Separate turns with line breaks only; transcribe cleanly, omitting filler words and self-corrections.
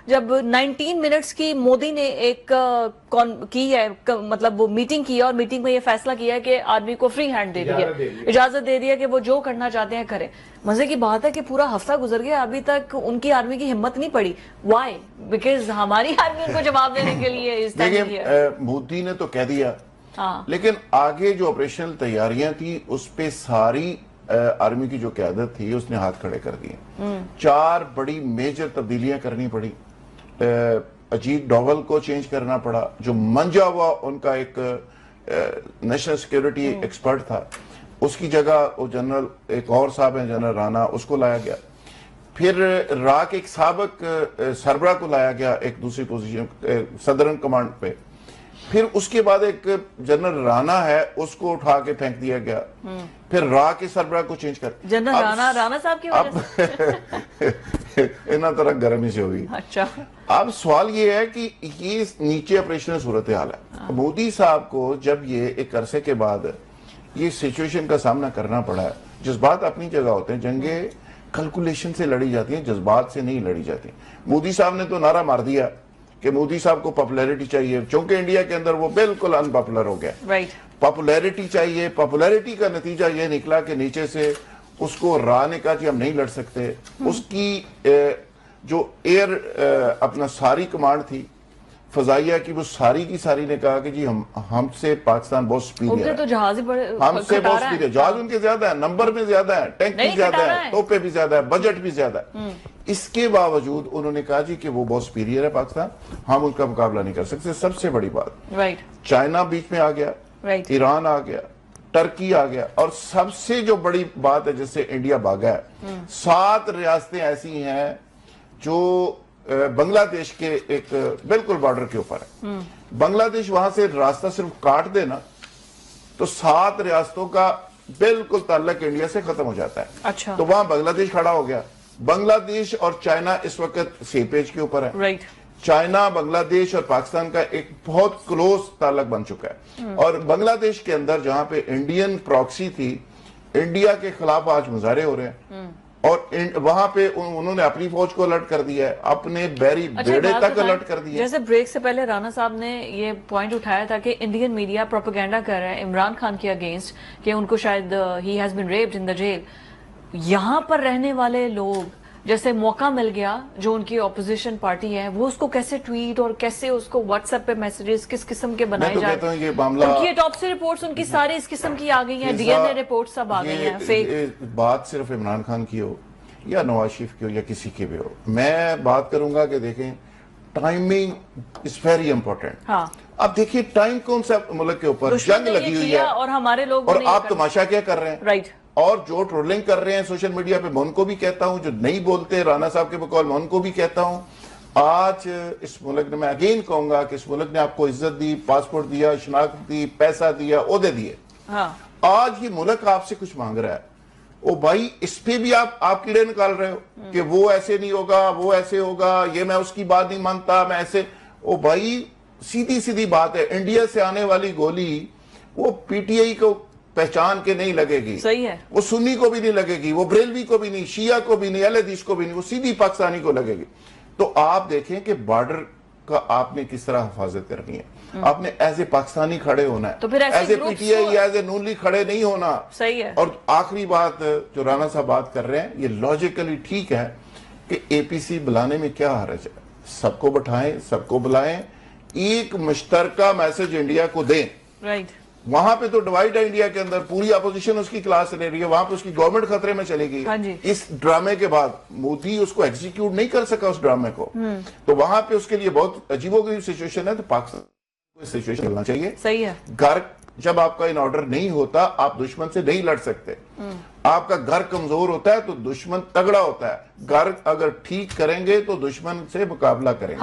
جب 19 منٹس کی مودی نے ایک کی ہے، مطلب وہ میٹنگ کی ہے، اور میٹنگ میں یہ فیصلہ کیا ہے کہ آرمی کو فری ہینڈ دے دی ہے، اجازت دے دی ہے کہ وہ جو کرنا چاہتے ہیں کریں. مزے کی بات ہے کہ پورا ہفتہ گزر گیا، ابھی تک ان کی آرمی کی ہمت نہیں پڑی. وائی؟ بیکاز ہماری آرمی ان کو جواب دینے کے لیے
مودی نے تو کہہ دیا، لیکن آگے جو آپریشنل تیاریاں تھی اس پہ ساری آرمی کی جو قیادت تھی اس نے ہاتھ کھڑے کر دیے. 4 بڑی میجر تبدیلیاں کرنی پڑی. اجیت ڈوول کو چینج کرنا پڑا، جو منجا ہوا ان کا ایک نیشنل سیکیورٹی ایکسپرٹ تھا. اس کی جگہ وہ جنرل ایک اور صاحب ہیں جنرل رانا، اس کو لایا گیا. پھر راک ایک سابق سربراہ کو لایا گیا ایک دوسری پوزیشن صدرن کمانڈ پہ. پھر اس کے بعد ایک جنرل رانا ہے، اس کو اٹھا کے پھینک دیا گیا. پھر را کے سربراہ کو چینج کر
جنرل رانا صاحب کی وجہ سے
انہاں طرح گرمی سے ہوئی.
اچھا،
اب سوال یہ ہے کہ یہ نیچے آپریشنل صورتحال ہے. مودی صاحب کو جب یہ ایک عرصے کے بعد یہ سچویشن کا سامنا کرنا پڑا ہے، جذبات اپنی جگہ ہوتے ہیں، جنگیں کیلکولیشن سے لڑی جاتی ہیں، جذبات سے نہیں لڑی جاتی. مودی صاحب نے تو نعرہ مار دیا کہ مودی صاحب کو پاپولیرٹی چاہیے، چونکہ انڈیا کے اندر وہ بالکل ان پاپولر ہو گیا. پاپولیرٹی چاہیے. پاپولیرٹی کا نتیجہ یہ نکلا کہ نیچے سے اس کو راہ نے کہا کہ ہم نہیں لڑ سکتے. اس کی جو ایئر اپنا ساری کمانڈ تھی فضائیہ کی، وہ ساری کی ساری نے کہا کہ جی ہم سے پاکستان بہت سپیریئر ہے،
تو جہاز ہی بڑے
ہم سے بہت سپیریئر. جہاز ان کے زیادہ ہیں، نمبر میں زیادہ ہیں، ٹینک بھی زیادہ ہے، توپے بھی زیادہ ہے، بجٹ بھی زیادہ ہے. اس کے باوجود انہوں نے کہا جی کہ وہ بہت سپیریئر ہے پاکستان، ہم ان کا مقابلہ نہیں کر سکتے. سب سے بڑی بات چائنا بیچ میں آ گیا، ایران آ گیا، ٹرکی آ گیا، اور سب سے جو بڑی بات ہے جس سے انڈیا بھاگا ہے، 7 ریاستیں ایسی ہیں جو بنگلہ دیش کے ایک بالکل بارڈر کے اوپر ہے. بنگلہ دیش وہاں سے راستہ صرف کاٹ دے نا تو 7 ریاستوں کا بالکل تعلق انڈیا سے ختم ہو جاتا ہے. تو وہاں بنگلہ دیش کھڑا ہو گیا. بنگلہ دیش اور چائنا اس وقت سیم پیج کے اوپر ہے. چائنا بنگلہ دیش اور پاکستان کا ایک بہت کلوز تعلق بن چکا ہے. اور بنگلہ دیش کے اندر جہاں پہ انڈین پراکسی تھی، انڈیا کے خلاف آج مظاہرے ہو رہے ہیں، اور وہاں پہ انہوں نے اپنی فوج کو الرٹ کر دیا ہے، اپنے بیری بیڑے تک الرٹ کر دیا ہے.
جیسے بریک سے پہلے رانا صاحب نے یہ پوائنٹ اٹھایا تھا کہ انڈین میڈیا پروپیگنڈا کر رہا ہے عمران خان کے اگینسٹ کہ ان کو شاید ہی has been raped in the jail. یہاں پر رہنے والے لوگ جیسے موقع مل گیا، جو ان کی اپوزیشن پارٹی ہے، وہ اس کو کیسے ٹویٹ اور کیسے اس کو واٹس ایپ پہ میسیجز کس قسم کے بنائے جائیں. ان کی ٹاپسی رپورٹس ان کی ساری اس قسم کی آ گئی ہیں، ڈی این اے رپورٹ سب آ گئی ہیں فیک.
بات صرف عمران خان کی ہو یا نواز شریف کی ہو یا کسی کی بھی ہو، میں بات کروں گا کہ دیکھیں ٹائمنگ از ویری امپورٹنٹ. اب دیکھیں ٹائم کون سا ملک کے اوپر جنگ لگی ہوئی ہے
اور ہمارے لوگ
اور آپ تماشا کیا کر رہے ہیں. اور جو ٹرولنگ کر رہے ہیں سوشل میڈیا پہ، میں ان کو بھی کہتا ہوں، جو نہیں بولتے رانا صاحب کے بقول میں ان کو بھی کہتا ہوں، آج اس ملک نے، میں اگین کہوں گا کہ اس ملک نے آپ کو عزت دی، پاسپورٹ دیا، شناخت دی، پیسہ دیا، عہدے دیے. آج یہ ملک آپ سے کچھ مانگ رہا ہے. او بھائی اس پہ بھی آپ کیڑے نکال رہے ہو کہ وہ ایسے نہیں ہوگا، وہ ایسے ہوگا، یہ میں اس کی بات نہیں مانتا، میں ایسے. او بھائی سیدھی بات ہے، انڈیا سے آنے والی گولی وہ پی ٹی آئی کو پہچان کے نہیں لگے گی،
صحیح ہے،
وہ سنی کو بھی نہیں لگے گی، وہ بریلوی کو بھی نہیں، شیعہ کو بھی نہیں، اہل حدیث کو بھی نہیں، وہ سیدھی پاکستانی کو لگے گی. تو آپ دیکھیں کہ بارڈر کا آپ نے کس طرح حفاظت کرنی ہے. آپ نے ایز اے پاکستانی کھڑے ہونا ہے، as a P T I, as a Noon league کھڑے نہیں ہونا.
صحیح ہے.
اور آخری بات جو رانا صاحب بات کر رہے ہیں، یہ لاجیکلی ٹھیک ہے کہ اے پی سی بلانے میں کیا حرج ہے. سب کو بٹھائیں، سب کو بلائیں، ایک مشترکہ میسج انڈیا کو دیں. وہاں پہ تو ڈیوائیڈ ہے انڈیا کے اندر، پوری اپوزیشن اس کی کلاس لے رہی ہے، وہاں پہ اس کی گورنمنٹ خطرے میں چلے گئی. اس ڈرامے کے بعد مودی اس کو ایگزیکیوٹ نہیں کر سکا اس ڈرامے کو، تو وہاں پہ اس کے لیے بہت عجیب و غریب سچویشن ہے. تو پاکستان کو سچویشن ملنا چاہیے.
صحیح ہے.
گھر جب آپ کا ان آرڈر نہیں ہوتا، آپ دشمن سے نہیں لڑ سکتے. آپ کا گھر کمزور ہوتا ہے تو دشمن تگڑا ہوتا ہے. گھر اگر ٹھیک کریں گے تو دشمن سے مقابلہ کریں گے.